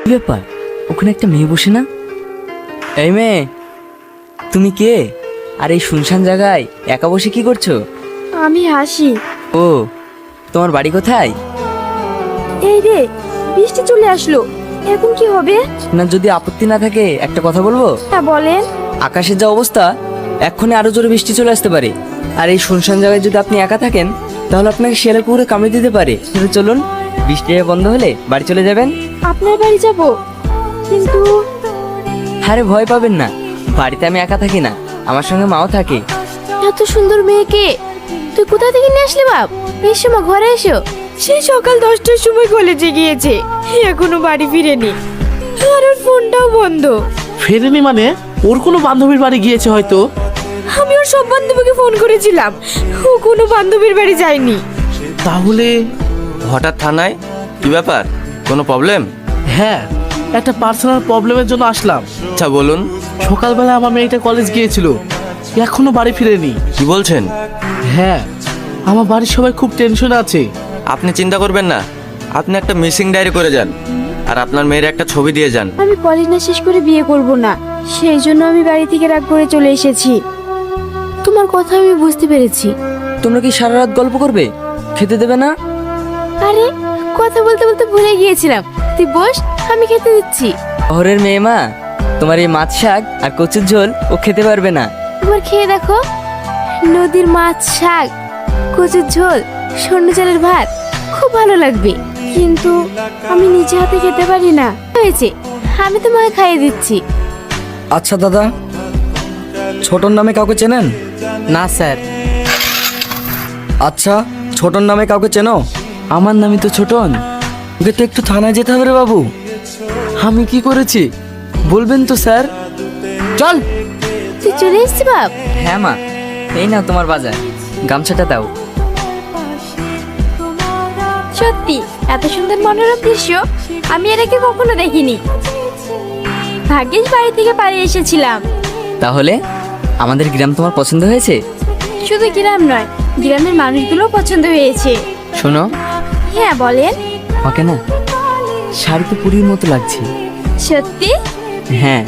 কি ব্যাপার, ওখানে একটা মেয়ে বসে না? এই মেয়ে, তুমি কে? আর এই শুনশান জায়গায় একা বসে কি করছো? আমি হাসি। ও, তোমার বাড়ি কোথায়? এই রে, বৃষ্টি চলে আসলো, এখন কি হবে? না, যদি আপত্তি না থাকে একটা কথা বলবো। তা বলেন। আকাশের যা অবস্থা, এক্ষুনি আরো জোরে বৃষ্টি চলে আসতে পারে। আর এই শুনশান জায়গায় যদি আপনি একা থাকেন, তাহলে আপনাকে শিয়ালের কুকুরে কামড়ে দিতে পারে। তাহলে চলুন, বৃষ্টি বন্ধ হলে বাড়ি চলে যাবেন। আপনার বাড়ি যাব, কিন্তু আরে ভয় পাবেন না, বাড়িতে আমি একা থাকি না, আমার সঙ্গে মাও থাকে। এত সুন্দর মেয়েকে তুই কোথা থেকে নিয়ে আসলি বাপ? এসো মা, ঘরে এসো। সেই সকাল 10টার সময় কলেজে গিয়েছে, এখনো বাড়ি ফিরেনি, আর ওর ফোনটাও বন্ধ। ফেরেনি মানে? ওর কোনো বান্ধবীর বাড়ি গিয়েছে হয়তো। আমি ওর সব বান্ধবীকে ফোন করেছিলাম, ও কোনো বান্ধবীর বাড়ি যায়নি। তাহলে হঠাৎ থানায় কি ব্যাপার, কোনো প্রবলেম? হ্যাঁ, একটা পার্সোনাল প্রবলেমের জন্য আসলাম। আচ্ছা বলুন। সকালবেলা আমার মেয়েটা কলেজ গিয়েছিল, এখনো বাড়ি ফিরেনি। কি বলছেন? হ্যাঁ, আমার বাড়ির সবাই খুব টেনশনে আছে। আপনি চিন্তা করবেন না, আপনি একটা মিসিং ডায়েরি করে যান, আর আপনার মেয়ের একটা ছবি দিয়ে যান। আমি কলেজ না শেষ করে বিয়ে করব না, সেই জন্য আমি বাড়ি থেকে রাগ করে চলে এসেছি। তোমার কথা আমি বুঝতে পেরেছি। তোমরা কি সারা রাত গল্প করবে? খেতে দেবে না? আরে, কথা বলতে বলতে ভুলে গিয়েছিলাম, তুই বস, আমি খেতে দিচ্ছি। শহরের মেয়ে মা, তোমার এই মাছ শাক আর কচুর ঝোল ও খেতে পারবে না। একবার খেয়ে দেখো, নদীর মাছ, শাক, কচুর ঝোল, সর্ণ চালের ভাত খুব ভালো লাগবে, কিন্তু আমি নিজে হাতে খেতে পারি না। হয়েছে, আমি তোমাকে খাইয়ে দিচ্ছি। আচ্ছা দাদা, ছোটন নামে কাউকে চেনেন? না স্যার। আচ্ছা, ছোটন নামে কাউকে চেনো? আমার নামই তো ছোটন। ওকে তো একটু থানায় যেতে হবে রে বাবু। আমি কি করেছি বলবেন তো স্যার? চল। তুই চলে এসেছি বাপ? হ্যাঁ মা, এই নাও তোমার বাজার, গামছাটা দাও। সত্যি এত সুন্দর মনোরম দৃশ্য আমি এর আগে কখনো দেখিনি। ভাগ্যিস বাড়ি থেকে পালিয়ে এসেছিলাম। তাহলে আমাদের গ্রাম তোমার পছন্দ হয়েছে? শুধু গ্রাম নয়, গ্রামের মানুষগুলো পছন্দ হয়েছে। শোনো, হ্যাঁ বলেন। ওকে না শাড়িতে পুরীর মতো লাগছে। সত্যি? হ্যাঁ,